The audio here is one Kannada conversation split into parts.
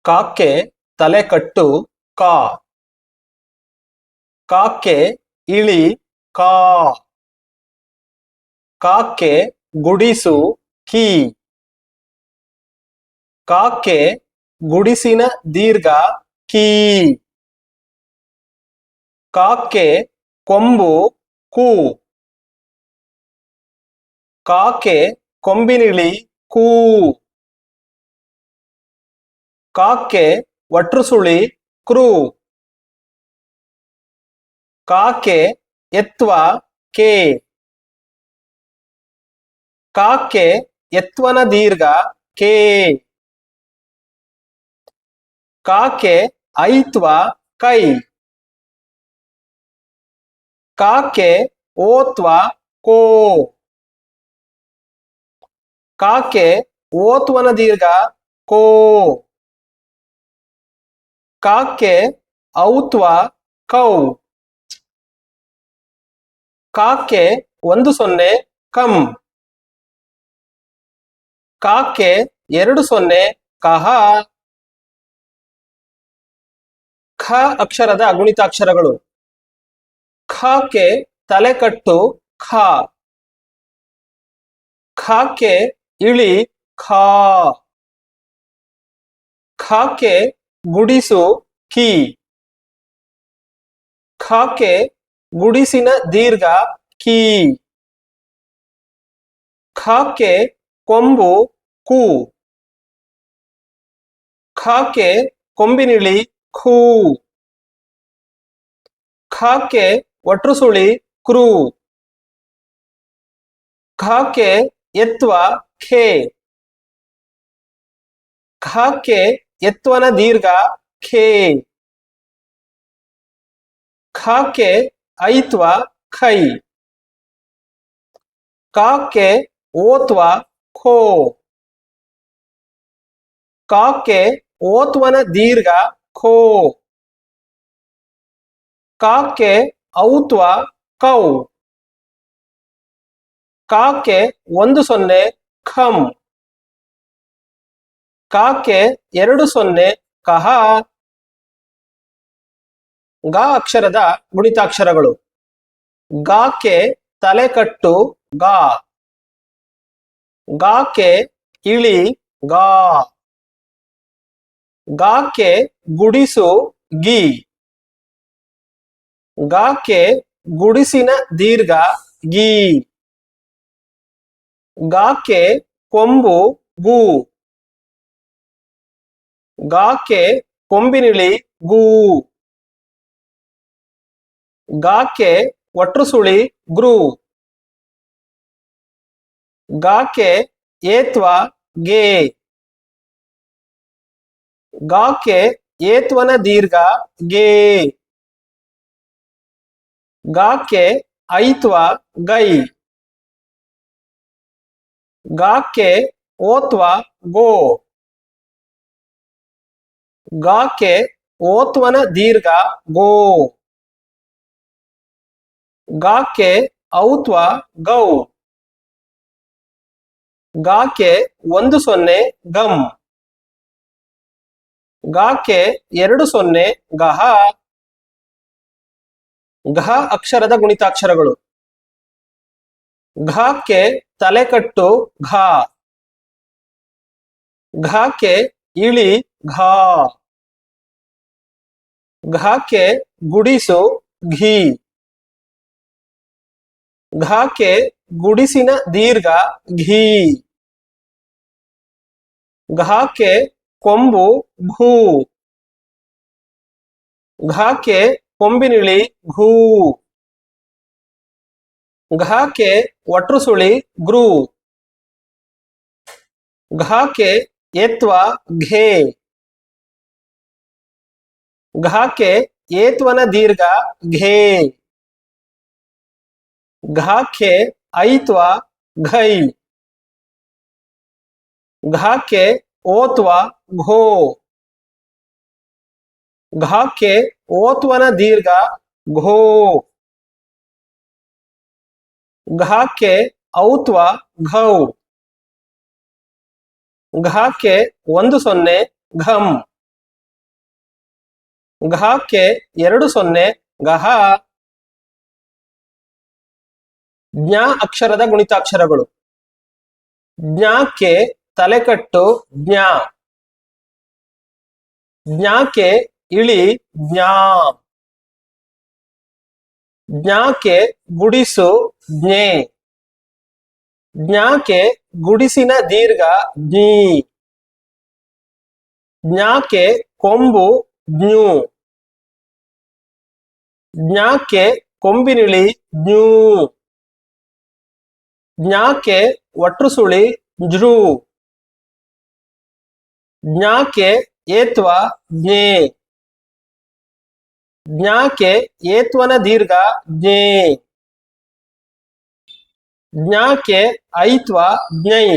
ಕಾಕ್ಕೆ ತಲೆ ಕಟ್ಟು ಕಾ. ಕಾಕ್ಕೆ ಇಳಿ ಕಾ. ಕಾಕ್ಕೆ ಗುಡಿಸು ಕಿ. ಕಾಕ್ಕೆ ಗುಡಿಸಿನ ದೀರ್ಘ ಕೀ. ಕಾಕ್ಕೆ ಕೊಂಬು ಕು. ಕಾಕ್ಕೆ ಕೊಂಬಿನಿಳಿ ಕೂ. ಕಾಕ್ಕೆ ಒಟ್ರುಸುಳಿ ಕ್ರೂ. ಕಾಕ್ಕೆ ಎತ್ವ ಕೆ. ಕಾಕ್ಕೆ ಎತ್ವನ ದೀರ್ಘ ಕೆ. ಕಾಕ್ಕೆ ಐತ್ವ ಕೈ. ಕಾಕ್ಕೆ ಓತ್ವ ಕೋ. ಕಾಕ್ಕೆ ಓತ್ವನ ದೀರ್ಘ ಕೋ. ಕಾಕ್ಕೆ ಔತ್ವ ಕೌ. ಕಾಕ್ಕೆ 10 ಕಂ. ಕಾಕ್ಕೆ 20 ಕಹ. ಖ ಅಕ್ಷರದ ಗುಣಿತಾಕ್ಷರಗಳು. ಖಕ್ಕೆ ತಲೆಕಟ್ಟು ಖ. ಖಕ್ಕೆ ಇಳಿ ಖಾ. ಖಕ್ಕೆ ಗುಡಿಸು ಕಿ. ಖಕ್ಕೆ ಗುಡಿಸಿನ ದೀರ್ಘ ಕೀ. ಖಕ್ಕೆ ಕೊಂಬು ಕು. ಖಕ್ಕೆ ಕೊಂಬಿನಿಳಿ ಖೂ. ಖಕ್ಕೆ ಒಟ್ರುಸುಳಿ ಕ್ರೂ. ಖಕ್ಕೆ ಎತ್ವ ಖೇ. ಖಕ್ಕೆ ಎತ್ವನ ದೀರ್ಘ ಖೇ. ಖಕ್ಕೆ ಐತ್ವ ಖೈ. ಕಾಕ್ಕೆ ಓತ್ವ ಖೋ. ಕಾಕ್ಕೆ ಓತ್ವನ ದೀರ್ಘ ಖೋ. ಕಾಕ್ಕೆ ಔತ್ವ ಕೌ. ಕಾಕ್ಕೆ 10 ಖಂ. ಕಾಕ್ಕೆ 20 ಕಹ. ಗ ಅಕ್ಷರದ ಗುಣಿತಾಕ್ಷರಗಳು. ಗಾಕ್ಕೆ ತಲೆಕಟ್ಟು ಗಾ. ಗಾಕ್ಕೆ ಇಳಿ ಗಾ. ಗಾಕ್ಕೆ ಗುಡಿಸು ಗಿ. ಗಾಕ್ಕೆ ಗುಡಿಸಿನ ದೀರ್ಘ ಗೀ. ಗಾಕ್ಕೆ ಕೊಂಬು ಗೂ. ಗಾಕ್ಕೆ ಕೊಂಬಿನಿಳಿ ಗೂ. ಗಾಕ್ಕೆ ಒಟ್ರುಸುಳಿ ಗ್ರೂ. ಗಾಕ್ಕೆ ಏತ್ವ ಗೇ. ಗಾಕ್ಕೆ ಏತ್ವನ ದೀರ್ಘ ಗೇ. ಗಾಕ್ಕೆ ಐತ್ವ ಗೈ. ಗಾಕ್ಕೆ ಓತ್ವ ಗೋ. ಗಾಕ್ಕೆ ಓತ್ವನ ದೀರ್ಘ ಗೋ. ಗಾಕ್ಕೆ ಔತ್ವ ಗೌ. ಗಾಕ್ಕೆ 10 ಗಂ. ಗಾಕ್ಕೆ 20 ಗಹ. ಘ ಅಕ್ಷರದ ಗುಣಿತಾಕ್ಷರಗಳು. ಘಕ್ಕೆ ತಲೆಕಟ್ಟು ಘಾ. ಘಕ್ಕೆ ಇಳಿ ಘಾ. ಘಕ್ಕೆ ಗುಡಿಸು ಘೀ. ಘಕ್ಕೆ ಗುಡಿಸಿನ ದೀರ್ಘ ಘೀ. ಘಕ್ಕೆ ಕೊಂಬು ಭೂ. ಘಕ್ಕೆ ಕೊಂಬಿನಿಳಿ ಘೂ. ಘಕ್ಕೆ ಒಟ್ರುಸುಳಿ ಗ್ರೂ. ಘಕ್ಕೆ ಏತ್ವ ಘೇ. ಘಕ್ಕೆ ಏತ್ವನ ದೀರ್ಘ ಘೇ. ಘಕ್ಕೆ ಐತ್ವ ಘೈ. ಘಕ್ಕೆ ಓತ್ವ ಘೋ. ಘಕ್ಕೆ ಓತ್ವನ ದೀರ್ಘ ಘೋ. ಘಕ್ಕೆ ಔತ್ವ ಘೌ. ಘಕ್ಕೆ 10 ಘಂ. ಘಕ್ಕೆ 2 0 ಗಹ. ಜ್ಞ ಅಕ್ಷರದ ಗುಣಿತಾಕ್ಷರಗಳು. ಜ್ಞಕ್ಕೆ ತಲೆಕಟ್ಟು ಜ್ಞ. ಜ್ಞಕ್ಕೆ ಇಳಿ ಜ್ಞಾ. ಜ್ಞಕ್ಕೆ ಗುಡಿಸು ಜ್ಞೆ. ಜ್ಞಕ್ಕೆ ಗುಡಿಸಿನ ದೀರ್ಘ ಜ್ಞಿ. ಜ್ಞಕ್ಕೆ ಕೊಂಬು ಜ್ಞು. ಜ್ಞಕ್ಕೆ ಕೊಂಬಿನಿಳಿ ಜ್ಞೂ. ಜ್ಞಕ್ಕೆ ಒಟ್ರು ಸುಳಿ ಜ್ರು. ಜ್ಞಕ್ಕೆ ಏತ್ವ ಜ್ಞೇ. ಜ್ಞಕ್ಕೆ ಏತ್ವನ ದೀರ್ಘ ಜ್ಞೇ. ಜ್ಞಕ್ಕೆ ಐತ್ವ ಜ್ಞೈ.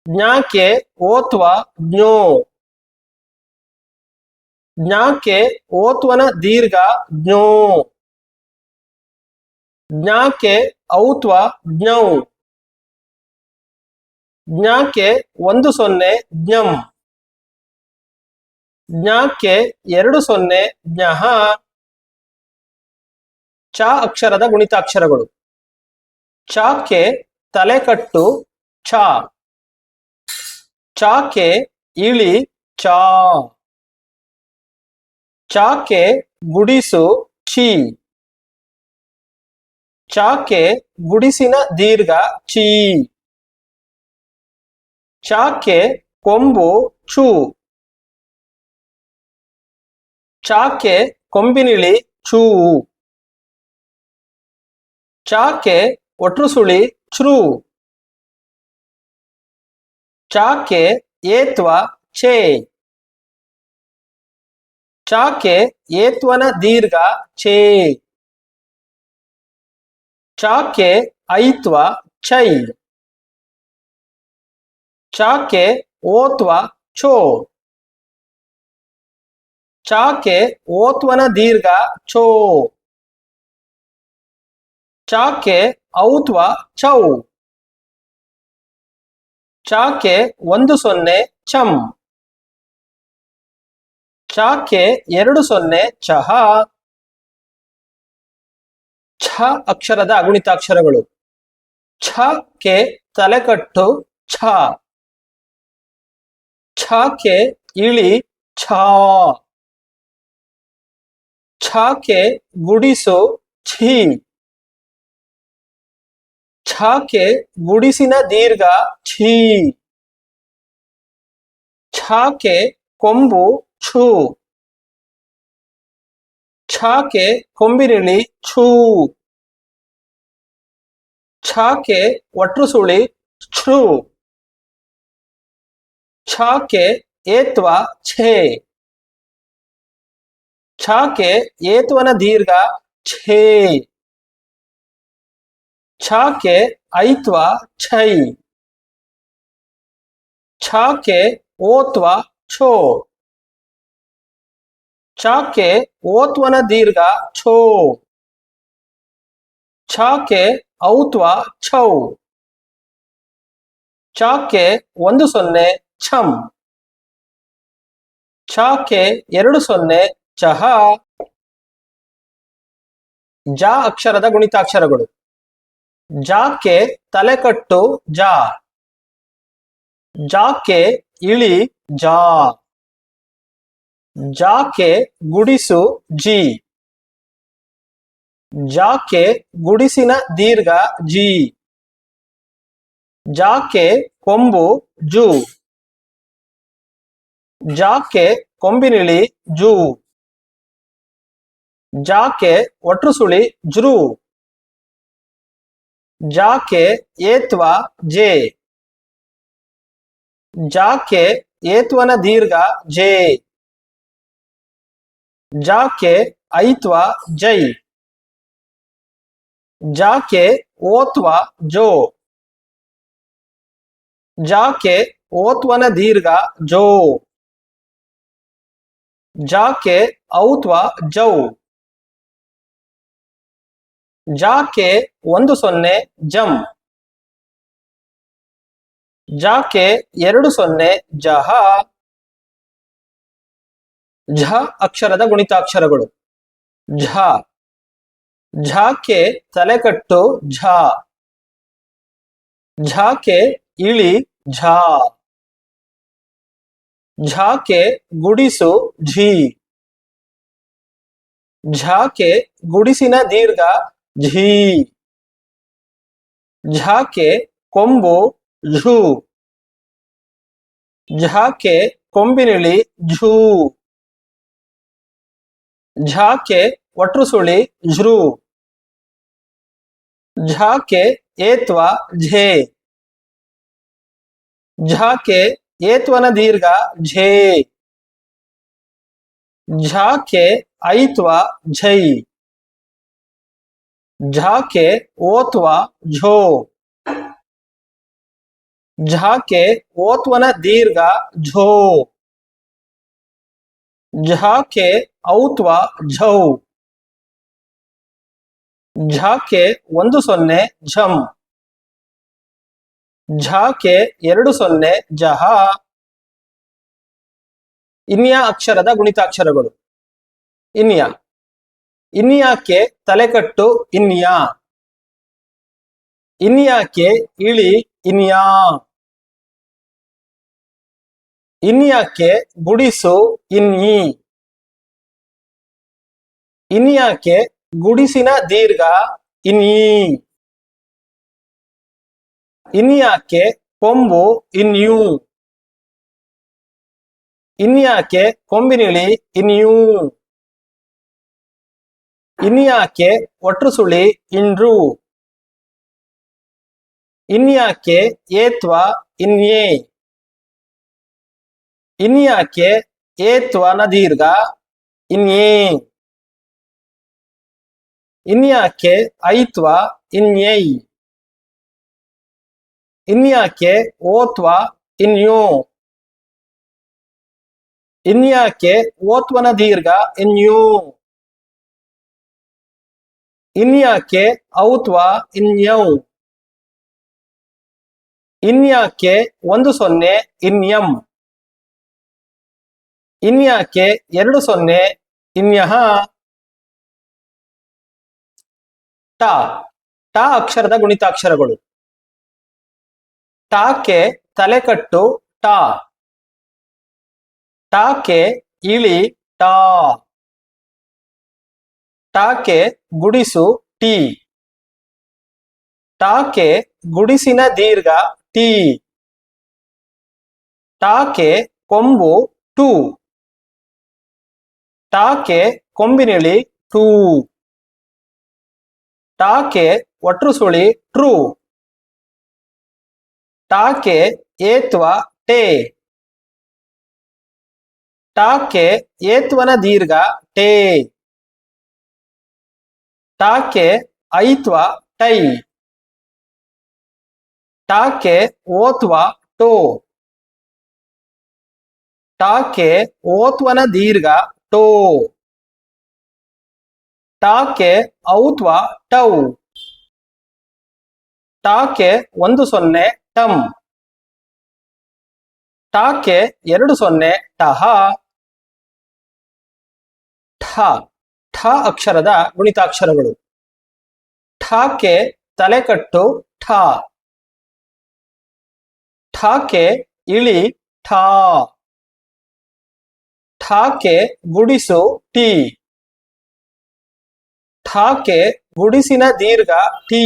ಜ್ಞಕ್ಕೆ ಓತ್ವ ಜ್ಞೋ. ಜ್ಞಕ್ಕೆ ಓತ್ವನ ದೀರ್ಘ ಜ್ಞೋ. ಜ್ಞಕ್ಕೆ ಔತ್ವ ಜ್ಞೌ. ಜ್ಞಕ್ಕೆ 1 0 ಜ್ಞಂ. ಜ್ಞಕ್ಕೆ 2 0 ಜ್ಞಃ. ಚ ಅಕ್ಷರದ ಗುಣಿತಾಕ್ಷರಗಳು. ಚಕ್ಕೆ ತಲೆಕಟ್ಟು ಛ. ಚಕ್ಕೆ ಇಳಿ ಚಾ. ಚಕ್ಕೆ ಗುಡಿಸು ಛಿ. ಚಕ್ಕೆ ಗುಡಿಸಿನ ದೀರ್ಘ ಛೀ. ಚಕ್ಕೆ ಕೊಂಬು ಚೂ. ಚಕ್ಕೆ ಕೊಂಬಿನಿಳಿ ಚೂ. ಚಕ್ಕೆ ಒಟ್ರು ಸುಳಿ ಚ್ರು. ಚಕ್ಕೆ ಏತ್ವ ಛೇ. ಚಕ್ಕೆ ಏತ್ವನ ದೀರ್ಘ ಛೇ. ಚಕ್ಕೆ ಐತ್ವ ಛೈ. ಚಕ್ಕೆ ಓತ್ವ ಛೋ. ಚಕ್ಕೆ ಓತ್ವನ ದೀರ್ಘ ಛೋ. ಚಕ್ಕೆ ಔತ್ವ ಛೌ. ಚಕ್ಕೆ 1 0 ಛಂ. ಚಕ್ಕೆ 2 0 ಚಹ. ಛ ಅಕ್ಷರದ ಅಗುಣಿತಾಕ್ಷರಗಳು. ಛಕ್ಕೆ ತಲೆಕಟ್ಟು ಛ. ಛಕ್ಕೆ ಇಳಿ ಛಾ. ಛಕ್ಕೆ ಗುಡಿಸು ಛೀ. ಛಕ್ಕೆ ಗುಡಿಸಿನ ದೀರ್ಘ ಛೀ. ಛಕ್ಕೆ ಕೊಂಬು ಛೂ. ಛಕ್ಕೆ ಕೊಂಬಿನಿಳಿ ಛೂ. ಛಕ್ಕೆ ಒಟ್ರು ಸುಳಿ ಛ್ರು. ಛಕ್ಕೆ ಏತ್ವ ಛೇ. ಛಕ್ಕೆ ಏತ್ವನ ದೀರ್ಘ ಛೇ. ಛಕ್ಕೆ ಐತ್ವ ಛೈ. ಛಕ್ಕೆ ಓತ್ವ ಛೋ. ಛಕ್ಕೆ ಓತ್ವನ ದೀರ್ಘ ಛೋ. ಛಕ್ಕೆ ಔತ್ವ ಛೌ. ಛಕ್ಕೆ 1 0 ಛಂ. ಛಕ್ಕೆ 2 0 ಚಹ. ಜ ಅಕ್ಷರದ ಗುಣಿತಾಕ್ಷರಗಳು. ಜಾಕ್ಕೆ ತಲೆಕಟ್ಟು ಜಾ. ಜಾಕ್ಕೆ ಇಳಿ ಜಾ. ಜಾಕ್ಕೆ ಗುಡಿಸು ಜಿ. ಜಾಕ್ಕೆ ಗುಡಿಸಿನ ದೀರ್ಘ ಜಿ. ಜಾಕ್ಕೆ ಕೊಂಬು ಜು. ಜಾಕ್ಕೆ ಕೊಂಬಿನಿಳಿ ಜೂ. ಜಾಕ್ಕೆ ಒಟ್ರು ಸುಳಿ ಜ್ರು. ಜಾಕ್ಕೆ ಏತ್ವ ಜೇ. ಜಾಕ್ಕೆ ಏತ್ವನ ದೀರ್ಘ ಜೇ. ಜಾಕ್ಕೆ ಐತ್ವ ಜೈ. ಜಾಕ್ಕೆ ಓತ್ವ ಜೋ. ಜಾಕ್ಕೆ ಓತ್ವನ ದೀರ್ಘ ಜೋ. ಜಾಕ್ಕೆ ಔತ್ವ ಜೌ. ಜಾಕ್ಕೆ 1 0 ಜಂ. ಜಾಕ್ಕೆ 2 0 ಜಹ. ಝ ಅಕ್ಷರದ ಗುಣಿತಾಕ್ಷರಗಳು. ಝ, ಝಕ್ಕೆ ತಲೆಕಟ್ಟು ಝ. ಝಕ್ಕೆ ಇಳಿ ಝ. ಝಕ್ಕೆ ಗುಡಿಸು ಝಿ. ಝಕ್ಕೆ ಗುಡಿಸಿನ ದೀರ್ಘ ಝೀ. ಝಕ್ಕೆ ಕೊಂಬು ಝೂ. ಝಕ್ಕೆ ಕೊಂಬಿನಿಳಿ ಝೂ. ಝಕ್ಕೆ ಒಟ್ರುಸುಳಿ ಝೃ. ಝಕ್ಕೆ ಏತ್ವ ಝೇ. ಝಕ್ಕೆ ಏತ್ವನ ದೀರ್ಘ ಝೇ. ಝಕ್ಕೆ ಐತ್ವ ಝೈ. ಝಕ್ಕೆ ಓತ್ವ ಝೋ. ಝಕ್ಕೆ ಓತ್ವನ ದೀರ್ಘ ಝೋ. ಝಕ್ಕೆ ಔತ್ವ ಝೌ. ಝಕ್ಕೆ 10 ಝಂ. ಝಕ್ಕೆ 20 ಜಹ. ಇನ್ಯ ಅಕ್ಷರದ ಗುಣಿತಾಕ್ಷರಗಳು. ಇನ್ಯ, ಇನ್ಯಾಕ್ಕೆ ತಲೆಕಟ್ಟು ಇನ್ಯ. ಇನ್ಯಾಕ್ಕೆ ಇಳಿ ಇನ್ಯಾ. ಇನ್ಯಾಕ್ಕೆ ಗುಡಿಸು ಇನ್ಯಿ. ಇನ್ಯಾಕ್ಕೆ ಗುಡಿಸಿನ ದೀರ್ಘ ಇನ್ಯಿ. ಇನ್ಯಾಕ್ಕೆ ಕೊಂಬು ಇನ್ಯೂ. ಇನ್ಯಾಕ್ಕೆ ಕೊಂಬಿನಿಳಿ ಇನ್ಯೂ. ಇನ್ಯಾಕ್ಕೆ ಒಟ್ರುಸುಳಿ ಇಂಡ್ರು. ಇನ್ಯಾಕ್ಕೆ ಏತ್ವ ಇನ್ಯೇ. ಇನ್ಯಾಕ್ಕೆ ಏತ್ವನ ದೀರ್ಘ ಇನ್ಯೇ. ಇನ್ಯಾಕ್ಕೆ ಐತ್ವ ಇನ್ಯೈ. ಇನ್ಯಾಕ್ಕೆ ಓತ್ವ ಇನ್ಯೋ. ಇನ್ಯಾಕ್ಕೆ ಓತ್ವನ ದೀರ್ಘ ಇನ್ಯೂ. ಇನ್ಯಾಕ್ಕೆ ಔತ್ವ ಇನ್ಯೌ. ಇನ್ಯಾಕ್ಕೆ 10 ಇನ್ಯಂ. ಇನ್ಯಾಕ್ಕೆ 20 ಇನ್ಯಹ. ಟ, ಟ ಅಕ್ಷರದ ಗುಣಿತಾಕ್ಷರಗಳು. ಟಾಕ್ಕೆ ತಲೆಕಟ್ಟು ಟ. ಟಾಕ್ಕೆ ಇಳಿ ಟಾ. ಟಾಕ್ಕೆ ಗುಡಿಸು ಟಿ. ಟಾಕ್ಕೆ ಗುಡಿಸಿನ ದೀರ್ಘ ಟಿ. ಟಾಕ್ಕೆ ಕೊಂಬು ಟು. ಟಾಕ್ಕೆ ಕೊಂಬಿನಿಳಿ ಟೂ. ಟಾಕ್ಕೆ ಒಟ್ರುಸುಳಿ ಟ್ರೂ. ಟಾಕ್ಕೆ ಏತ್ವ ಟೇ. ಟಾಕ್ಕೆ ಏತ್ವನ ದೀರ್ಘ ಟೇ. ಟಾಕ್ಕೆ ಐತ್ವ ಟೈ. ಟಾಕ್ಕೆ ಓತ್ವ ಟೋ. ಟಾಕ್ಕೆ ಓತ್ವನ ದೀರ್ಘ ಟೋ. ಟಾಕ್ಕೆ ಔತ್ವ ಟೌ. ಟಾಕ್ಕೆ 10 ಟಂ. ಟಾಕ್ಕೆ 20 ಟಹ. ಠ, ಠ ಅಕ್ಷರದ ಗುಣಿತಾಕ್ಷರಗಳು. ಠಕ್ಕೆ ತಲೆಕಟ್ಟು ಠ. ಠಕ್ಕೆ ಇಳಿ ಠಾ. ಠಕ್ಕೆ ಗುಡಿಸು ಟಿ. ಠಕ್ಕೆ ಗುಡಿಸಿನ ದೀರ್ಘ ಟಿ.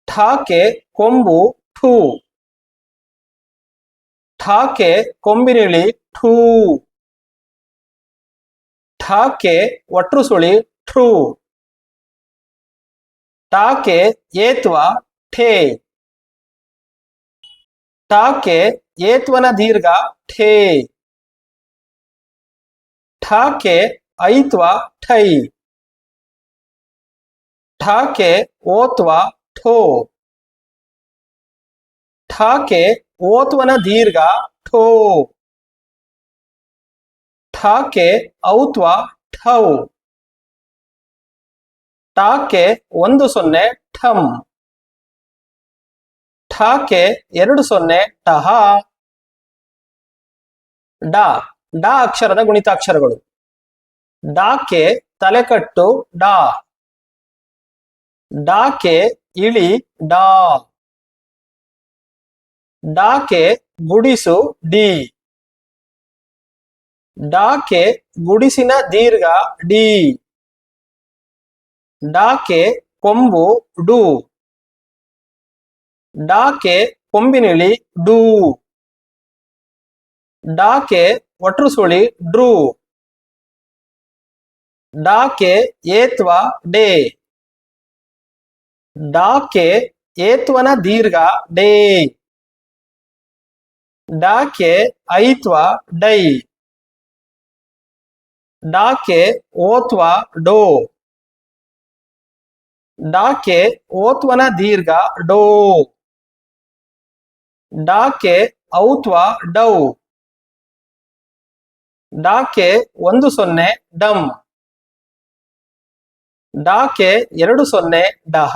ಠಕ್ಕೆ ಕೊಂಬು ಠೂ. ಠಕ್ಕೆ ಕೊಂಬಿನಿಳಿ ಠೂ. ಠಕ್ಕೆ ಒಟ್ರುಸುಳಿ ಠ್ರೂ. ಟಾಕ್ಕೆ ಏತ್ವ ಠೇ. ಟಾಕ್ಕೆ ಏತ್ವನ ದೀರ್ಘ ಠೇ. ಠಾಕ್ಕೆ ಐತ್ವ ಠೈ. ಠಾಕ್ಕೆ ಓತ್ವ ಠೋ. ಠಾಕ್ಕೆ ಓತ್ವನ ದೀರ್ಘ ಠೋ. ಠಾಕ್ಕೆ ಔತ್ವ ಠೌ. ಟಾಕ್ಕೆ 10 ಠಂ. ಠಾಕ್ಕೆ 20 ಟಹ. ಡ, ಡ ಅಕ್ಷರದ ಗುಣಿತಾಕ್ಷರಗಳು. ಡಾಕೆ ತಲೆಕಟ್ಟು ಡಾ. ಡಾಕೆ ಇಳಿ ಡಾ. ಡಾಕೆ ಗುಡಿಸು ಡಿ. ಡಾಕೆ ಗುಡಿಸಿನ ದೀರ್ಘ ಡಿ. ಡಾಕೆ ಕೊಂಬು ಡು. ಡಾಕೆ ಕೊಂಬಿನಿಳಿ ಡು. ಡಾಕೆ ಒಟ್ರು ಸುಳಿ ಡ್ರೂ. ಡಾಕೆ ಏತ್ವ ಡೇ. ಡಾಕೆ ಏತ್ವನ ದೀರ್ಘ ಡೇ. ಡಾಕೆ ಐತ್ವ ಡೈ. ಡಾಕೆ ಓತ್ವ ಡೋ. ಡಾಕೆ ಓತ್ವನ ದೀರ್ಘ ಡೋ. ಡಾಕೆ ಔತ್ವ ಡೌ. ಡಾಕೆ 10 ಡಮ್. ಡಾಕೆ 20 ಡಹ.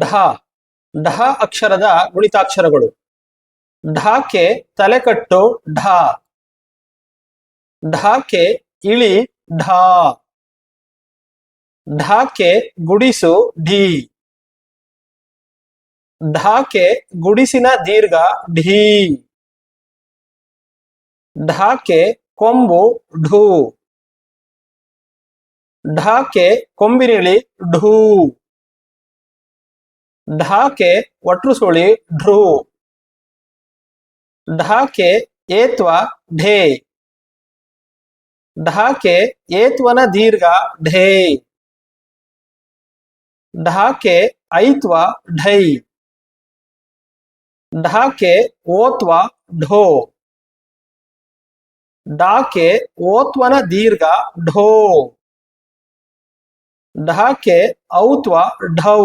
ಢ ಢ ಅಕ್ಷರದ ಗುಣಿತಾಕ್ಷರಗಳು. ಢಾಕೆ ತಲೆಕಟ್ಟು ಢ. ಢಾಕೆ ಇಳಿ ಢಾ. ಢಾಕೆ ಗುಡಿಸು ಢೀ. ಢಾಕೆ ಗುಡಿಸಿನ ದೀರ್ಘ ಢೀ. ಢಾಕೆ ಕೊಂಬು ಢೂ. ಢಾಕೆ ಕೊಂಬಿನಿಳಿ ಢೂ. ಢಾಕೆ ಒಟ್ರು ಸುಳಿ ಢ್ರೂ. ಢಾಕೆ ಏತ್ವ ಢೇ. ಢಾಕೆ ಏತ್ವನ ದೀರ್ಘ ಢೇ. ಢಾಕೆ ಐತ್ವ ಢೈ. ಢಾಕೆ ಓತ್ವ ಢೋ. ಢಾಕೆ ಓತ್ವನ ದೀರ್ಘ ಢೋ. ಢಾಕೆ ಔತ್ವ ಢೌ.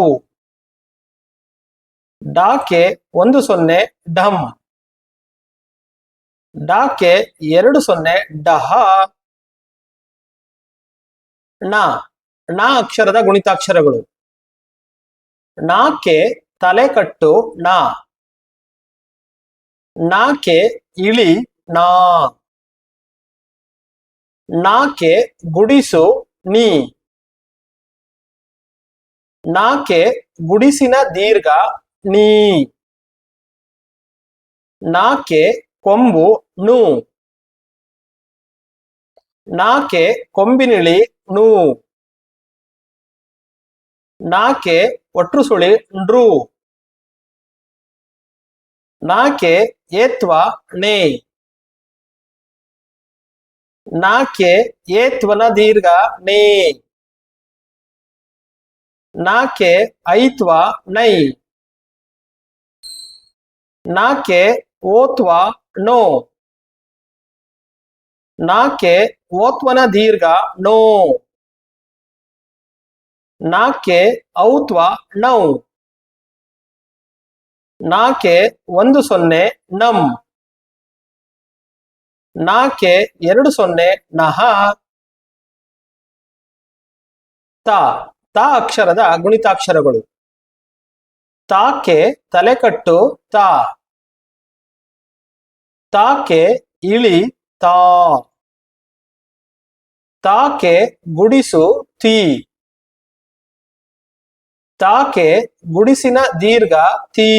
ಡಾಕೆ 10 ಡಮ್. ಡಾಕೆ 20 ಡಹ. ಣ ಣ ಅಕ್ಷರದ ಗುಣಿತಾಕ್ಷರಗಳು. ನಾಕೆ ತಲೆಕಟ್ಟು ನಾ. ನಾಕೆ ಇಳಿ ನಾ. ನಾಕೆ ಗುಡಿಸು ನೀ. ನಾಕೆ ಗುಡಿಸಿನ ದೀರ್ಘ ನೀ. ನಾಕೆ ಕೊಂಬು ನು. ನಾಕೆ ಕೊಂಬಿನಿಳಿ ನು. ನಾಕೆ ಒಟ್ರು ಸುಳಿ ಡ್ರೂ. ನಾಕೆ ಏತ್ವ ನೇ. ನಾಕೆ ಏತ್ವನ ದೀರ್ಘ ನೇ. ನಾಕೆ ಐತ್ವ ನೈ. ನಾಕೆ ಓತ್ವ ನೋ. ನಾಕೆ ಓತ್ವನ ದೀರ್ಘ ನೋ. ನಾಕೆ ಔತ್ವ ನೌ. ನಾಕೆ 10 ನಮ್. ನಾಕೆ 20 ನಹ. ತ ತ ಅಕ್ಷರದ ಗುಣಿತಾಕ್ಷರಗಳು. ತಾಕೆ ತಲೆಕಟ್ಟು ತಾ. ತಾಕೆ ಇಳಿ ತಾ. ತಾಕೆ ಗುಡಿಸು ತೀ. ತಾಕೆ ಗುಡಿಸಿನ ದೀರ್ಘ ತೀ.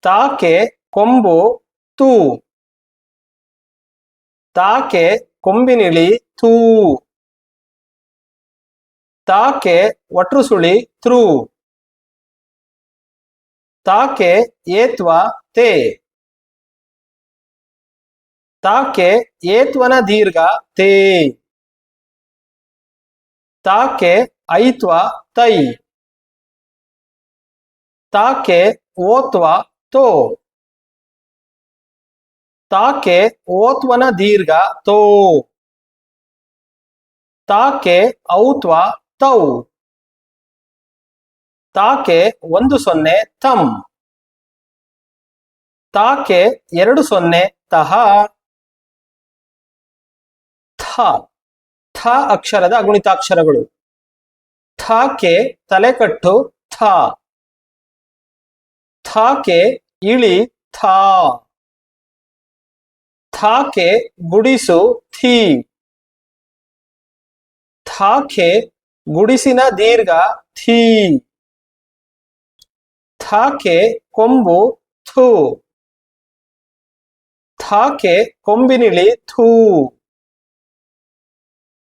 ತಾಕೆ ಕೊಂಬು ತೂ. ತಾಕೆ ಕೊಂಬಿನಿಳಿ ತೂ. ತಾಕೆ ಒಟ್ರು ಸುಳಿ ತ್ರೂ. ತಾಕೆ ಏತ್ವ ತೇ. ತಾಕೆ ಏತ್ವನ ದೀರ್ಘ ತೇ. ತಾಕೆ ಐತ್ವ ತೈ. ತಾಕೆ ಓತ್ವ ತೋ. ತಾಕೆ ಓತ್ವನ ದೀರ್ಘ ತೋ. ತಾಕೆ ಔತ್ವ ತೌ. ತಾಕೆ 10 ತಂ. ತಾಕೆ 20 ತಹ. ಥ ಥ ಅಕ್ಷರದ ಗುಣಿತಾಕ್ಷರಗಳು. ಥಾಕೆ ತಲೆಕಟ್ಟು ಥ. ಥಾಕೆ ಇಳಿ ಥಾ. ಥಾಕೆ ಗುಡಿಸು ಥಿ. ಥಾಕೆ ಗುಡಿಸಿನ ದೀರ್ಘ ಥಿ. ಥಾಕೆ ಕೊಂಬು ಥು. ಥಾಕೆ ಕೊಂಬಿನಿಳಿ ಥೂ.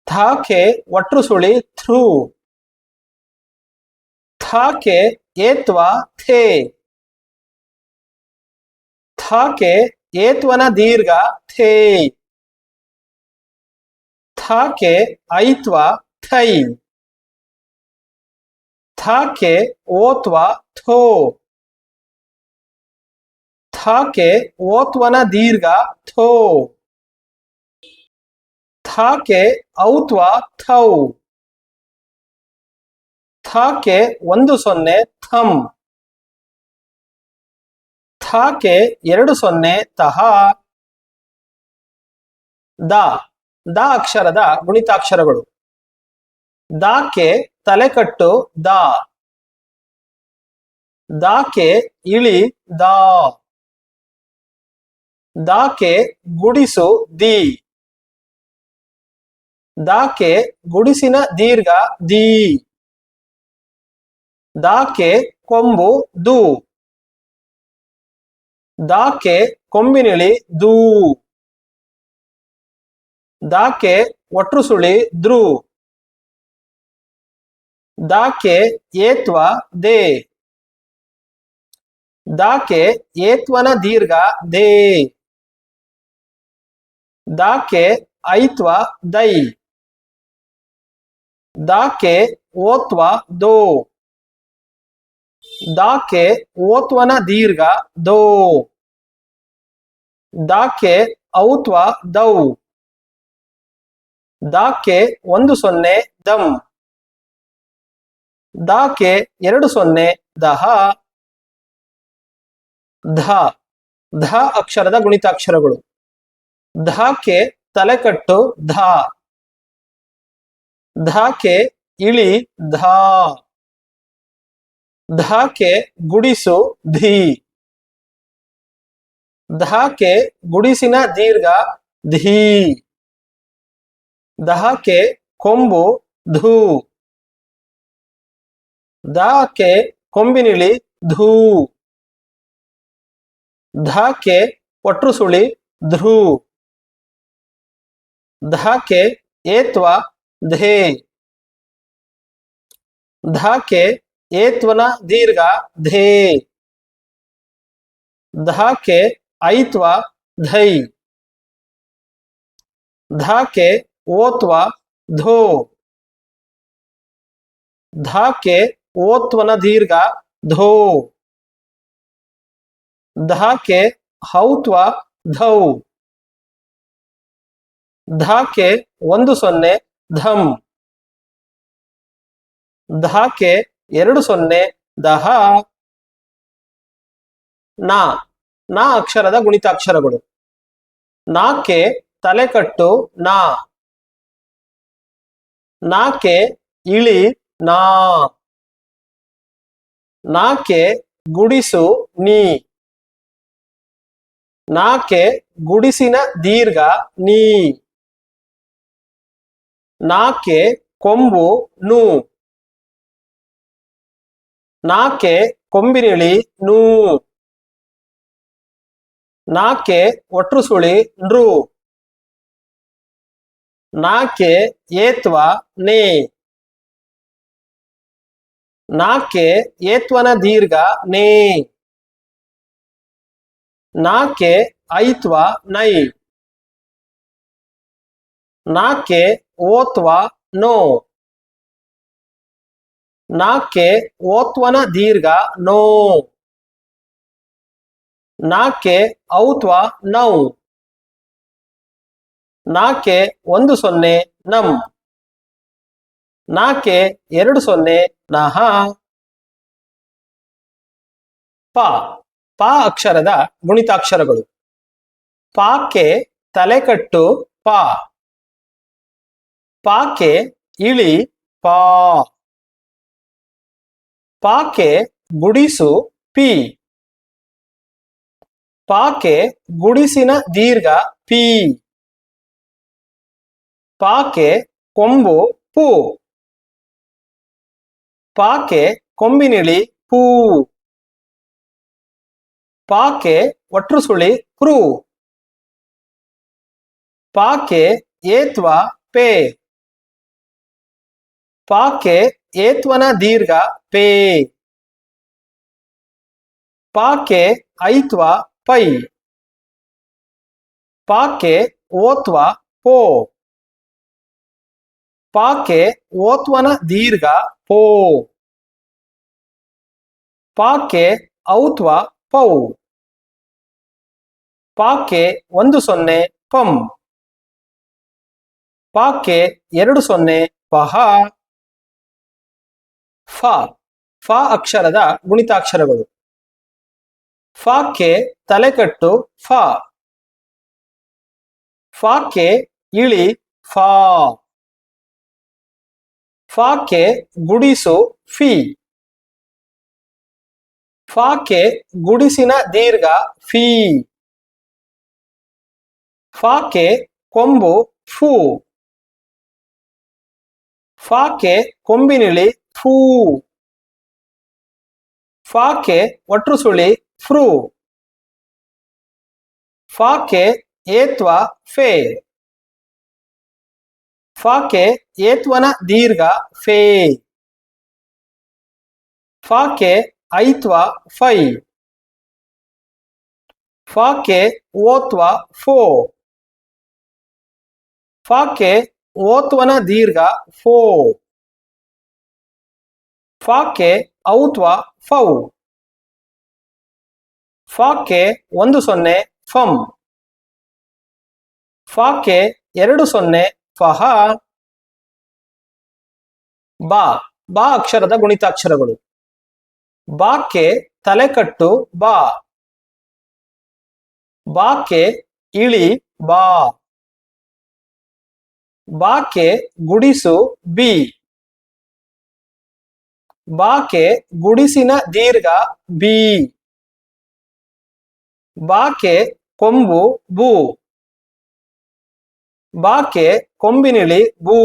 ಥಾಕೆ ಒಟ್ರು ಸುಳಿ ಥ್ರೂ. ಥಾಕೆ ಏತ್ವ ಥೇ. ಥಾಕೆ ಏತ್ವನ ದೀರ್ಘ ಥೇ. ಥಾಕೆ ಐತ್ವ ಥೈ. ಥಾಕೆ ಓತ್ವ ಥೋ. ಥಾಕೆ ಓತ್ವನ ದೀರ್ಘ ಥೋ. ಥಾಕೆ ಔತ್ವ ಥೌ. ಥಾಕೆ 10 ಥಮ್. ಥಾಕೆ 20 ತಹ. ದ ದ ಅಕ್ಷರದ ಗುಣಿತಾಕ್ಷರಗಳು. ದಾಕೆ ತಲೆಕಟ್ಟು ದಾ. ದಾಕೆ ಇಳಿ ದಾ. ದಾಕೆ ಗುಡಿಸು ದಿ. ದಾಕೆ ಗುಡಿಸಿನ ದೀರ್ಘ ದಿ. ದಾಕೆ ಕೊಂಬು ದು. ದಾಕೆ ಕೊಂಬಿನಿಳಿ ದೂ. ದಾಕೆ ಒಟ್ರು ಸುಳಿ ದ್ರೂ. ದಾಕೆ ಏತ್ವ ದೇ. ದಾಕೆ ಏತ್ವನ ದೀರ್ಘ ದೇ. ದಾಕೆ ಐತ್ವ ದೈ. ದಾಕೆ ಓತ್ವ ದೋ. ದಾಕೆ ಓತ್ವನ ದೀರ್ಘ ದೋ. ದಾಕೆ ಔತ್ವ ದೌ. ದಾಕೆ 10 ದಮ್. ದಾಕೆ 20 ದಹ. ಧ ಧ ಅಕ್ಷರದ ಗುಣಿತಾಕ್ಷರಗಳು. ಧಾಕೆ ತಲೆಕಟ್ಟು ಧಾ. ಧಾಕೆ ಇಳಿ ಧಾ. ಧಾಕೆ ಗುಡಿಸು ಧೀ. ಧಾಕೆ ಗುಡಿಸಿನ ದೀರ್ಘ ಧೀ. ಧಾಕೆ ಕೊಂಬು ಧೂ. ಧಾಕೆ ಕೊಂಬಿನಿಳಿ ಧೂ. ಧಾಕೆ ಒಟ್ರು ಸುಳಿ ಧ್ರೂ. ಧಾಕೆ ಏತ್ವ ಧೇ. ಧಾಕೆ ಏತ್ವನ ದೀರ್ಘ ಧೇ. ಧಾಕೆ ಐತ್ವ ಧೈ. ಧಾಕೆ ಓತ್ವ ಧೋ. ಧಾಕೆ ಓತ್ವನ ದೀರ್ಘ ಧೋ. ಧಾಕೆ ಹೌತ್ವ ಧೌ. ಧಾಕೆ 10 ಧಮ್. ಧಾಕೆ 20 ದಹ. ನಾ ನಾ ಅಕ್ಷರದ ಗುಣಿತಾಕ್ಷರಗಳು. ನಾಕೆ ತಲೆಕಟ್ಟು ನಾ. ನಾಕೆ ಇಳಿ ನಾ. ನಾಕೆ ಗುಡಿಸು ನೀ. ನಾಕೆ ಗುಡಿಸಿನ ದೀರ್ಘ ನೀ. ನಾಕೆ ಕೊಂಬು ನು. ನಾಕೆ ಕೊಂಬಿನಿಳಿ ನೂ. ನಾಕೆ ಒಟ್ರು ಸುಳಿ ನೃ. ನಾಕೆ ಏತ್ವ ನೇ. ನಾಕೆ ಏತ್ವನ ದೀರ್ಘ ನೇ. ನಾಕೆ ಐತ್ವ ನೈ. ನಾಕೆ ಓತ್ವ ನೋ. ನಾಕೆ ಓತ್ವನ ದೀರ್ಘ ನೋ. ನಾಕೆ ಔತ್ವ ನೌ. ನಾಕೆ 10 ನಮ್. ನಾಕೆ 20 ನಹ. ಪ ಪ ಅಕ್ಷರದ ಗುಣಿತಾಕ್ಷರಗಳು. ಪಾಕೆ ತಲೆಕಟ್ಟು ಪಾ. ಪಾಕೆ ಇಳಿ ಪಾ. ಪಾಕೆ ಗುಡಿಸು ಪಿ. ಪಾಕೆ ಗುಡಿಸಿನ ದೀರ್ಘ ಪಿ. ಪಾಕೆ ಕೊಂಬು ಪೂ. ಪಾಕೆ ಕೊಂಬಿನಿಳಿ ಪೂ. ಪಾಕೆ ಒಟ್ರುಸುಳಿ ಪ್ರೂ. ಪಾಕೆ ಏತ್ವ ಪೇ. ಪಾಕೆ ಏತ್ವನ ದೀರ್ಘ ಪೇ. ಪಾಕೆ ಐತ್ವ ಪೈ. ಪಾಕೆ ಓತ್ವ ಪೋ. ಪಾಕೆ ಓತ್ವನ ದೀರ್ಘ ಪೋ. ಪಾಕೆ ಔತ್ವ ಪೌ. ಪಾಕೆ 10 ಪಂ. ಪಾಕೆ 20 ಪಹ. ಫ. ಫ ಅಕ್ಷರದ ಗುಣಿತಾಕ್ಷರಗಳು. ಫಾಕ್ಕೆ ತಲೆಕಟ್ಟು ಫ. ಫಾಕ್ಕೆ ಇಳಿ ಫಾ. ಫಾಕ್ಕೆ ಗುಡಿಸು ಫಿ. ಫಾಕ್ಕೆ ಗುಡಿಸಿನ ದೀರ್ಘ ಫೀ. ಫಾಕ್ಕೆ ಕೊಂಬು ಫೂ. ಫಾಕ್ಕೆ ಕೊಂಬಿನಿಳಿ ಫೂ. ಫಾಕ್ಕೆ ಒಟ್ರುಸುಳಿ ಫ್ರೂ. ಫಾಕ್ಕೆ ಏತ್ವ ಫೇ. ಫಾಕ್ಕೆ ಏತ್ವನ ದೀರ್ಘ ಫೇ. ಫಾಕ್ಕೆ ಐತ್ವ ಫೈ. ಫಾಕ್ಕೆ ಓತ್ವ ಫೋ. ಫಾಕ್ಕೆ ಓತ್ವನ ದೀರ್ಘ ಫೋ. ಫಾಕ್ಕೆ ಔತ್ವ ಫೌ. ಫಾಕ್ಕೆ 10 ಫಂ. ಫಾಕ್ಕೆ 20 ಫಹ. ಬಾ. ಬಾ ಅಕ್ಷರದ ಗುಣಿತಾಕ್ಷರಗಳು. ಬಾಕ್ಕೆ ತಲೆಕಟ್ಟು ಬಾ. ಬಾಕ್ಕೆ ಇಳಿ ಬಾ. ಬಾಕ್ಕೆ ಗುಡಿಸು ಬಿ. ಬಾಕ್ಕೆ ಗುಡಿಸಿನ ದೀರ್ಘ ಬಿ. ಬಾಕ್ಕೆ ಕೊಂಬು ಬೂ. ಬಾಕ್ಕೆ ಕೊಂಬಿನಿಳಿ ಬೂ.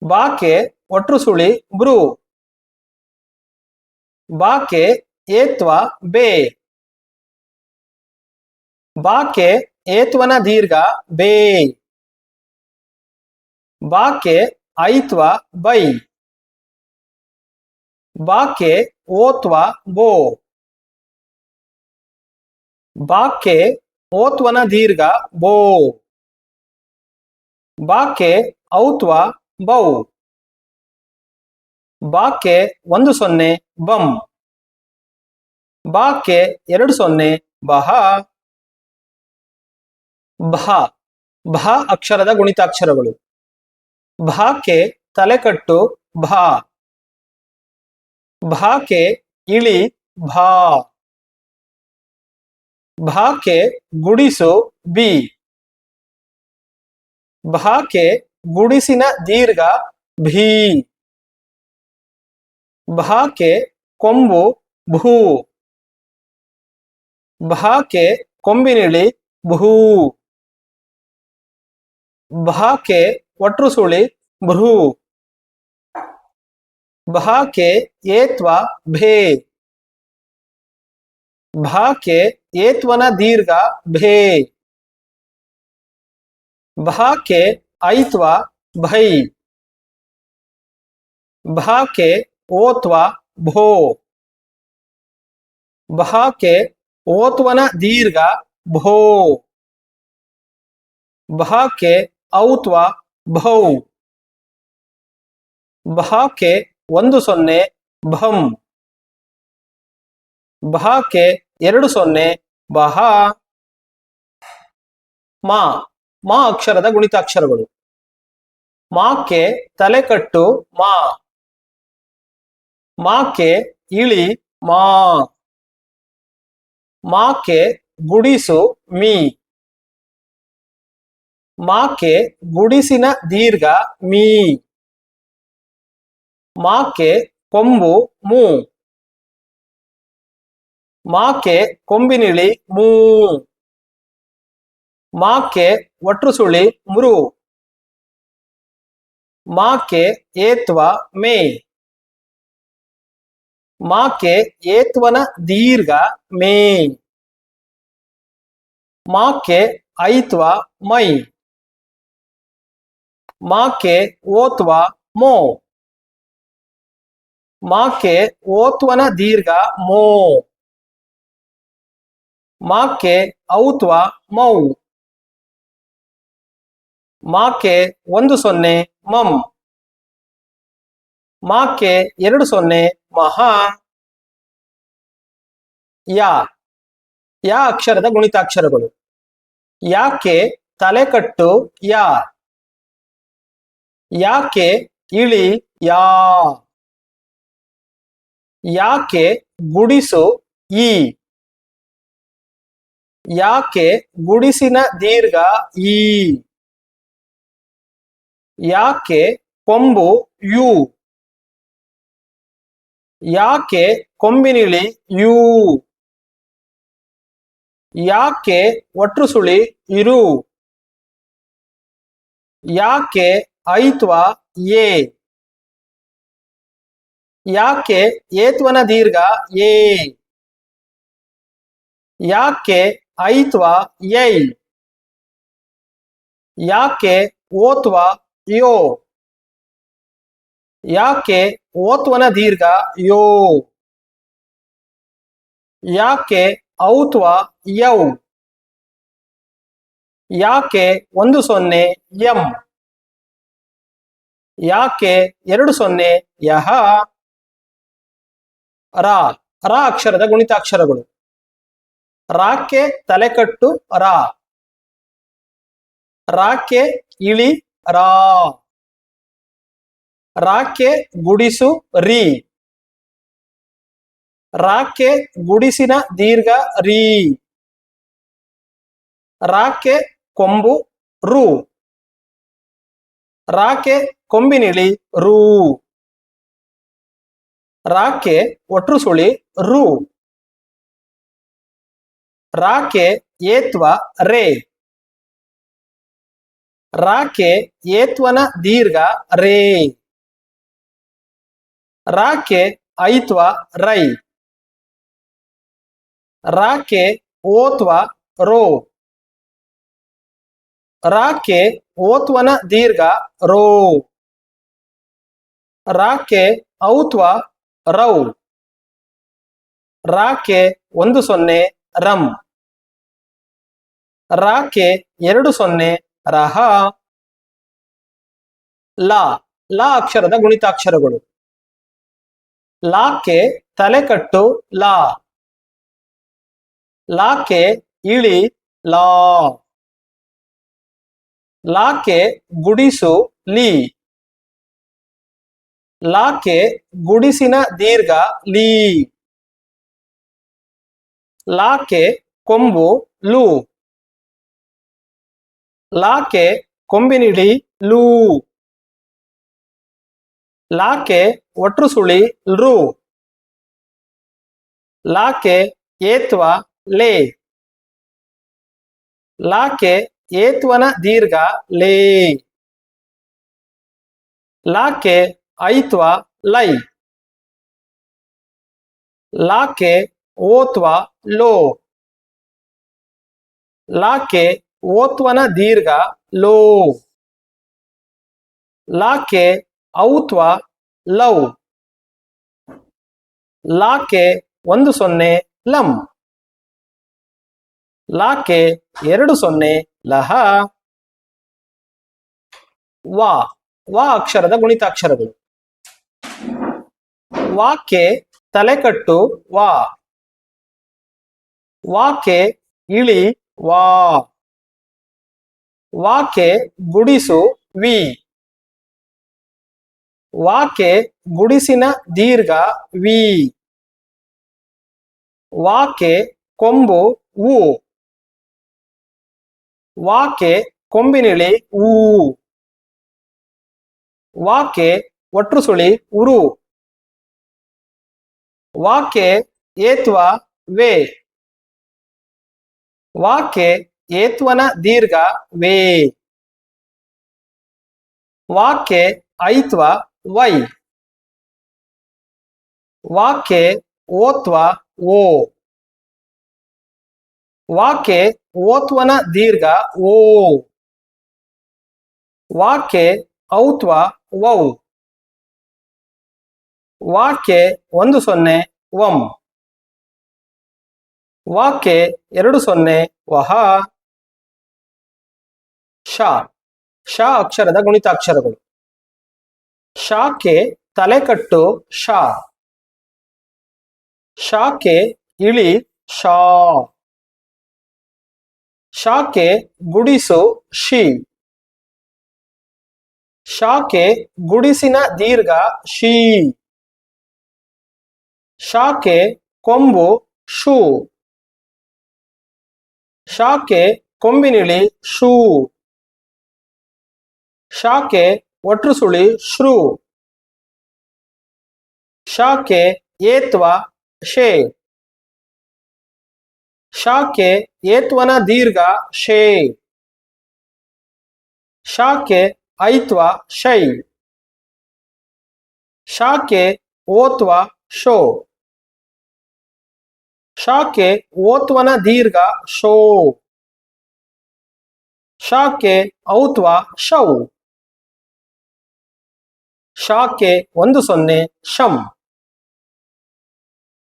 ಬಾಕ್ಕೆ ಒಟ್ರುಸುಳಿ ಬ್ರೂ. ಬಾಕ್ಕೆ ಏತ್ವ ಬೇ. ಬಾಕ್ಕೆ ಏತ್ವನ ದೀರ್ಘ ಬೇ. ಬಾಕ್ಕೆ ಐತ್ವ ಬೈ. ಬಾಕ್ಕೆ ಓತ್ವ ಬೋ. ಬಾಕ್ಕೆ ಓತ್ವನ ದೀರ್ಘ ಬೋ. ಬಾಕ್ಕೆ ಔತ್ವ ಬೌ. ಬಾಕ್ಕೆ 10 ಬಂ. ಬಾಕ್ಕೆ 20 ಬಹ. ಭ. ಭ ಅಕ್ಷರದ ಗುಣಿತಾಕ್ಷರಗಳು. ಭಾಕ್ಕೆ ತಲೆಕಟ್ಟು ಭಾ. ಭಾಕ್ಕೆ ಇಳಿ ಭಾ. ಭಾಕ್ಕೆ ಗುಡಿಸು ಬಿ. ಭಾಕ್ಕೆ ಗುಡಿಸಿನ ದೀರ್ಘ ಭೀ. ಭಾಕ್ಕೆ ಕೊಂಬು ಭೂ. ಭಾಕ್ಕೆ ಕೊಂಬಿನಿಳಿ ಭೂ. ಭಾಕ್ಕೆ ಒಟ್ರುಸುಳಿ ಭ್ರೂ. ಭಾಕ್ಕೆ ಏತ್ವ ಭೇ. ಭಾಕ್ಕೆ ಏತ್ವನ ದೀರ್ಘ ಭೇ. ಭಾಕ್ಕೆ ಐತ್ವ ಭೈ. ಭಾಕ್ಕೆ ಓತ್ವ ಭೋ. ಭಾಕ್ಕೆ ಓತ್ವನ ದೀರ್ಘ ಭೋ. ಭಾಕ್ಕೆ ಔತ್ವ ಭೌ. ಭಾಕ್ಕೆ 10 ಭಂ. ಭಾಕ್ಕೆ 20 ಬಹ. ಮಾ. ಮಾ ಅಕ್ಷರದ ಗುಣಿತಾಕ್ಷರಗಳು. ಮಾಕ್ಕೆ ತಲೆಕಟ್ಟು ಮಾ. ಮಾಕ್ಕೆ ಇಳಿ ಮಾ. ಮಾಕ್ಕೆ ಗುಡಿಸು ಮೀ. ಮಾಕ್ಕೆ ಗುಡಿಸಿನ ದೀರ್ಘ ಮೀ. ಮಾಕ್ಕೆ ಕೊಂಬು ಮೂ. ಮಾಕ್ಕೆ ಕೊಂಬಿನಿಳಿ ಮೂ. ಮಾಕೆ ಒಟ್ರು ಸುಳಿ ಮುರು. ಮಾಕೆ ಏತ್ವ ಮೇ. ಮಾಕೆ ಏತ್ವನ ದೀರ್ಘ ಮೇ. ಮಾಕೆ ಐತ್ವ ಮೈ. ಮಾಕೆ ಓತ್ವ ಮೋ. ಮಾಕೆ ಓತ್ವನ ದೀರ್ಘ ಮೋ. ಮಾಕೆ ಔತ್ವ ಮೌ. ಮಾಕೆ 10 ಮಂ. ಮಾಕೆ 20 ಮಹಾ. ಯಾ ಯಾ ಅಕ್ಷರದ ಗುಣಿತಾಕ್ಷರಗಳು. ಯಾಕೆ ತಲೆಕಟ್ಟು ಯಾ. ಯಾಕೆ ಇಳಿ ಯಾ. ಯಾಕೆ ಗುಡಿಸು ಈ. ಯಾಕೆ ಗುಡಿಸಿನ ದೀರ್ಘ ಈ. ಯಾಕೆ ಕೊಂಬು ಯು. ಯಾಕೆ ಕೊಂಬಿನಿಳಿ ಯು. ಯಾಕೆ ಒಟ್ರು ಸುಳಿ ಇರು. ಯಾಕೆ ಐತ್ವ ಏ. ಯಾಕೆ ಏತ್ವನ ದೀರ್ಘ ಏ. ಯಾಕೆ ಐತ್ವ ಯೈ. ಯಾಕೆ ಓತ್ವ ಯೋ. ಯಾಕೆ ಓತ್ವನ ದೀರ್ಘ ಯೋ. ಯಾಕೆ ಔತ್ವ ಯೌ. ಯಾಕೆ 10 ಎಂ. ಯಾಕೆ 20 ಯಹ. ರಾ ರಾ ಅಕ್ಷರದ ಗುಣಿತಾಕ್ಷರಗಳು. ರಾಕೆ ತಲೆಕಟ್ಟು ರಾ. ರಾಕೆ ಇಳಿ ರಾ. ರಾಕೆ ಗುಡಿಸು ರಿ. ರಾಕೆ ಗುಡಿಸಿನ ದೀರ್ಘ ರೀ. ರಾಕೆ ಕೊಂಬು ರು. ರಾಕೆ ಕೊಂಬಿನಿಳಿ ರೂ. ರಾಕೆ ಒಟ್ರು ಸುಳಿ ರು. ರಾಕೆ ಏತ್ವ ರೇ. ರಾಕೆ ಏತ್ವನ ದೀರ್ಘ ರೇ. ರಾಕೆ ಐತ್ವ ರೈ. ರಾಕೆ ಓತ್ವ ರೋ. ರಾಕೆ ಓತ್ವನ ದೀರ್ಘ ರೋ. ರಾಕೆ ಔತ್ವ ರೌ. ರಾಕೆ 10 ರಂ. ರಾಕೆ 20 ರಹ. ಲಾ ಲಾ ಅಕ್ಷರದ ಗುಣಿತಾಕ್ಷರಗಳು. ಲಾಕೆ ತಲೆಕಟ್ಟು ಲಾ. ಲಾಕೆ ಇಳಿ ಲಾ. ಲಾಕೆ ಗುಡಿಸು ಲೀ. ಲಾಕೆ ಗುಡಿಸಿನ ದೀರ್ಘ ಲೀ. ಲಾಕೆ ಕೊಂಬು ಲು. ಲಾಕೆ ಕೊಂಬಿನಿಡಿ ಲೂ. ಲಾಕೆ ಒಟ್ರು ಸುಳಿ ರು. ಲಾಕೆ ಏತ್ವ ಲೇ. ಲಾಕೆ ಏತ್ವನ ದೀರ್ಘ ಲೇ. ಲಾಕೆ ಐತ್ವ ಲೈ. ಲಾಕೆ ಓತ್ವ ಲೋ. ಲಾಕೆ ಓತ್ವನ ದೀರ್ಘ ಲೋ. ಲಾಕೆ ಔತ್ವ ಲೌ. ಲಾಕೆ 10 ಲಂ. ಲಾಕೆ 20 ಲಹ. ವಾ ವಾ ಅಕ್ಷರದ ಗುಣಿತಾಕ್ಷರಗಳು. ವಾಕೆ ತಲೆಕಟ್ಟು ವಾ. ವಾಕೆ ಇಳಿ ವಾ. ವಾಕೆ ಗುಡಿಸು ವಿ. ವಾಕೆ ಗುಡಿಸಿನ ದೀರ್ಘ ವಿ. ವಾಕೆ ಕೊಂಬು ಊ. ವಾಕೆ ಕೊಂಬಿನಿಳಿ ಊ. ವಾಕೆ ಒಟ್ರು ಸುಳಿ ಉರು. ವಾಕೆ ಏತ್ವ ವೇ. ವಾಕೆ ಏತ್ವನ ದೀರ್ಘ ವೇ. ವಾಕ್ಕೆ ಐತ್ವ ವೈ. ವಾಕ್ಕೆ ಓತ್ವ ಓ. ವಾಕ್ಕೆ ಓತ್ವನ ದೀರ್ಘ ಓ. ವಾಕ್ಕೆ ಔತ್ವ ವೌ. ವಾಕ್ಕೆ 10 ವಂ. ವಾಕ್ಕೆ 20 ವಹ. ಶ. ಶ ಅಕ್ಷರದ ಗುಣಿತಾಕ್ಷರಗಳು. ಶಾಕ್ಕೆ ತಲೆಕಟ್ಟು ಶಾ. ಶಾಕ್ಕೆ ಇಳಿ ಶಾ. ಶಾಕ್ಕೆ ಗುಡಿಸು ಶಿ. ಶಾಕ್ಕೆ ಗುಡಿಸಿನ ದೀರ್ಘ ಶೀ. ಶಾಕ್ಕೆ ಕೊಂಬು ಶೂ. ಶಾಕ್ಕೆ ಕೊಂಬಿನಿಳಿ ಶೂ. ಶಾಕ್ಕೆ ಒಟ್ರು ಸುಳಿ ಶ್ರೂ. ಶಾಕ್ಕೆ ಏತ್ವ ಶೇ. ಶಾಕ್ಕೆ ಏತ್ವನ ದೀರ್ಘ ಶೇ. ಶಾಕ್ಕೆ ಐತ್ವ ಶೈ. ಶಾಕ್ಕೆ ಓತ್ವ ಶೋ. ಶಾಕ್ಕೆ ಓತ್ವನ ದೀರ್ಘ ಶೋ. ಶಾಕ್ಕೆ ಔತ್ವ ಶೌ. ಶಾಕ್ಕೆ 10 ಶಂ.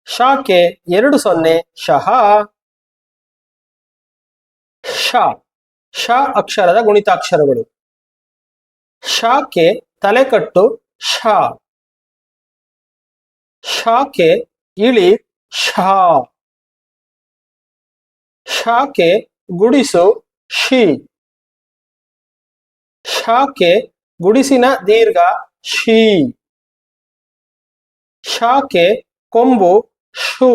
ಶಾಕ್ಕೆ 20 ಶಹ. ಶ. ಶ ಅಕ್ಷರದ ಗುಣಿತಾಕ್ಷರಗಳು. ಶಾಕ್ಕೆ ತಲೆಕಟ್ಟು ಶಾ. ಶಾಕ್ಕೆ ಇಳಿ ಶಾ. ಶಾಕ್ಕೆ ಗುಡಿಸು ಶಿ. ಶಾಕ್ಕೆ ಗುಡಿಸಿನ ದೀರ್ಘ ಶೀ. ಶಾಕ್ಕೆ ಕೊಂಬು ಶೂ.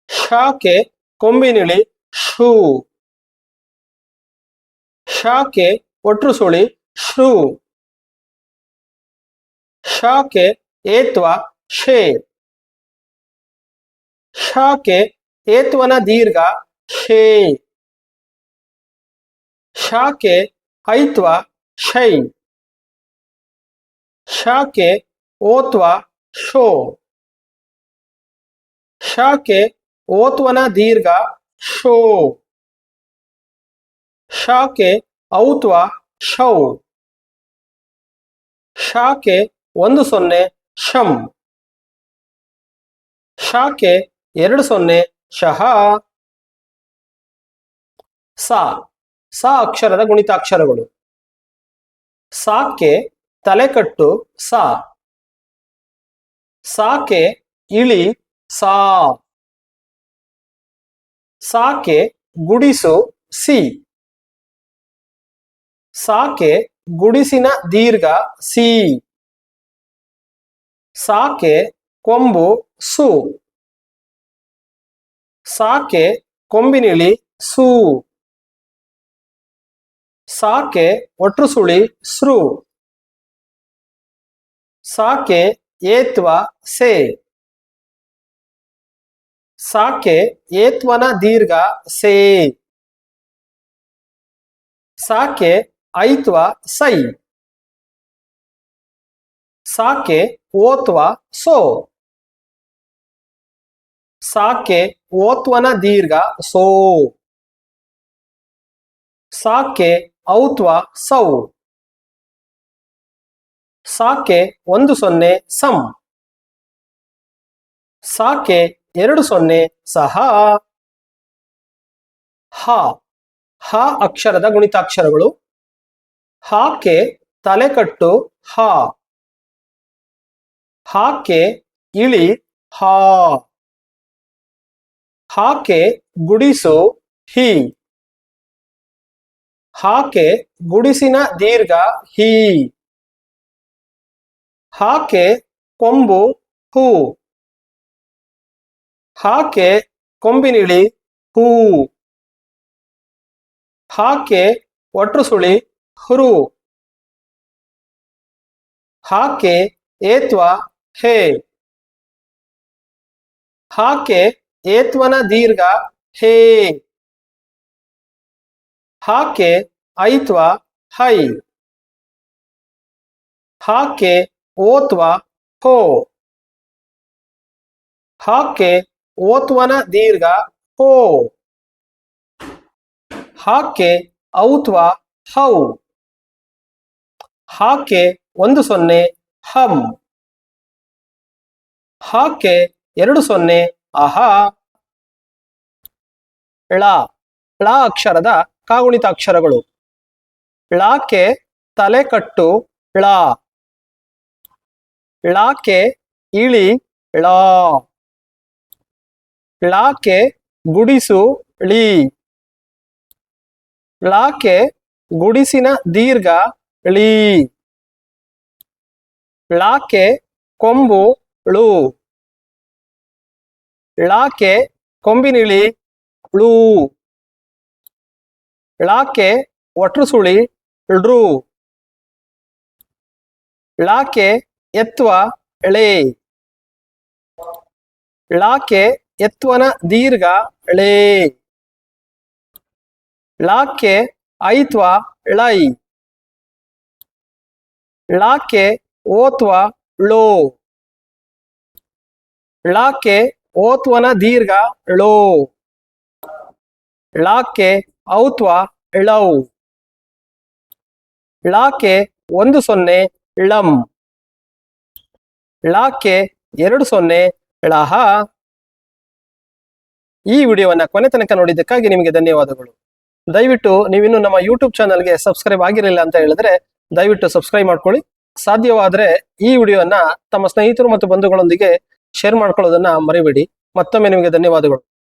ಶಾಕ್ಕೆ ಕೊಂಬಿನಿಳಿ ಶೂ. ಶಾಕ್ಕೆ ಒಟ್ರು ಸುಳಿ ಶ್ರೂ. ಶಾಕ್ಕೆ ಏತ್ವ ಶೇ. ಶಾಕ್ಕೆ ಏತ್ವನ ದೀರ್ಘ ಶೇ. ಶಾಕ್ಕೆ ಐತ್ವ ಶೈ. ಶಾಕ್ಕೆ ಓತ್ವ ಶೋ. ಶಾಕ್ಕೆ ಓತ್ವನ ದೀರ್ಘ ಶೋ. ಶಾಕ್ಕೆ ಔತ್ವ ಶೌ. ಶಾಕ್ಕೆ 10 ಶಂ. ಶಾಕ್ಕೆ 20 ಶಹ. ಸ. ಸ ಅಕ್ಷರದ ಗುಣಿತಾಕ್ಷರಗಳು. ಸಾಕ್ಕೆ ತಲೆಕಟ್ಟು ಸಾ. ಸಾಕ್ಕೆ ಇಳಿ ಸಾ. ಸಾಕ್ಕೆ ಗುಡಿಸು ಸಿ. ಸಾಕ್ಕೆ ಗುಡಿಸಿನ ದೀರ್ಘ ಸಿ. ಸಾಕ್ಕೆ ಕೊಂಬು ಸು. ಸಾಕ್ಕೆ ಕೊಂಬಿನಿಳಿ ಸೂ. ಸಾಕ್ಕೆ ಒಟ್ರು ಸುಳಿ ಸೃ. ಸಾಕ್ಕೆ ಏತ್ವ ಸೇ. ಸಾಕ್ಕೆ ಏತ್ವನ ದೀರ್ಘ ಸೇ. ಸಾಕ್ಕೆ ಐತ್ವ ಸೈ. ಸಾಕ್ಕೆ ಓತ್ವ ಸೋ. ಸಾಕ್ಕೆ ಓತ್ವನ ದೀರ್ಘ ಸೋ. ಸಾಕ್ಕೆ ಔತ್ವ ಸೌ. ಸಾಕ್ಕೆ 10 ಸಂ. ಸಾಕ್ಕೆ 20 ಸಹ. ಹ. ಹ ಅಕ್ಷರದ ಗುಣಿತಾಕ್ಷರಗಳು. ಹಾಕ್ಕೆ ತಲೆಕಟ್ಟು ಹಾ. ಹಾಕ್ಕೆ ಇಳಿ ಹಾ. ಹಾಕ್ಕೆ ಗುಡಿಸು ಹಿ. ಹಾಕ್ಕೆ ಗುಡಿಸಿನ ದೀರ್ಘ ಹೀ. ಹಾಕ್ಕೆ ಕೊಂಬು ಹೂ. ಹಾಕ್ಕೆ ಕೊಂಬಿನಿಳಿ ಹೂ. ಹಾಕ್ಕೆ ಒಟ್ರು ಸುಳಿ ಹೃ. ಹಾಕ್ಕೆ ಏತ್ವ ಹೇ. ಹಾಕ್ಕೆ ಏತ್ವನ ದೀರ್ಘ ಹೇ. ಹಾಕೆ ಐತ್ವ ಹೈ ಹಾಕೆ ಓತ್ವ ಹೋ ಹಾಕೆ ಓತ್ವನ ದೀರ್ಘ ಹೋ ಹಾಕೆ ಔತ್ವ ಹೌ ಹಾಕೆ 10 ಹಂ ಹಾಕೆ 20 ಆಹಾ ಳ ಳ ಅಕ್ಷರದ ಕಾಗುಣಿತ ಅಕ್ಷರಗಳು ಳಾಕೆ ತಲೆಕಟ್ಟು ಳ ಳಾಕೆ ಇಳಿ ಳ ಳಾಕೆ ಗುಡಿಸು ಳಿ ಳಾಕೆ ಗುಡಿಸಿನ ದೀರ್ಘ ಳಿ ಳಾಕೆ ಕೊಂಬು ಳು ಳಾಕೆ ಕೊಂಬಿನಿಳಿ ಳು ಳಾಕೆ ಒಟ್ರುಸುಳಿ ಳ್ರು ಳಾಕೆ ಎತ್ವ ಳೆ ಳಾಕೆ ಎತ್ವನ ದೀರ್ಘ ಳೇ ಳಾಕೆ ಐತ್ವ ಳೈ ಳಾಕೆ ಓತ್ವ ಳೋ ಳಾಕೆ ಓತ್ವನ ದೀರ್ಘ ಳೋ ಳಾಕೆ ಔತ್ವ ಳೌ ಳಾಕೆ 10 ಳಂ ಳಾಕೆ 20 ಳಹ. ಈ ವಿಡಿಯೋವನ್ನ ಕೊನೆ ತನಕ ನೋಡಿದ್ದಕ್ಕಾಗಿ ನಿಮಗೆ ಧನ್ಯವಾದಗಳು. ದಯವಿಟ್ಟು ನೀವಿನ್ನು ನಮ್ಮ ಯೂಟ್ಯೂಬ್ ಚಾನಲ್ಗೆ ಸಬ್ಸ್ಕ್ರೈಬ್ ಆಗಿರಲಿಲ್ಲ ಅಂತ ಹೇಳಿದ್ರೆ ದಯವಿಟ್ಟು ಸಬ್ಸ್ಕ್ರೈಬ್ ಮಾಡ್ಕೊಳ್ಳಿ. ಸಾಧ್ಯವಾದರೆ ಈ ವಿಡಿಯೋವನ್ನ ತಮ್ಮ ಸ್ನೇಹಿತರು ಮತ್ತು ಬಂಧುಗಳೊಂದಿಗೆ ಶೇರ್ ಮಾಡ್ಕೊಳ್ಳೋದನ್ನ ಮರಿಬೇಡಿ. ಮತ್ತೊಮ್ಮೆ ನಿಮಗೆ ಧನ್ಯವಾದಗಳು.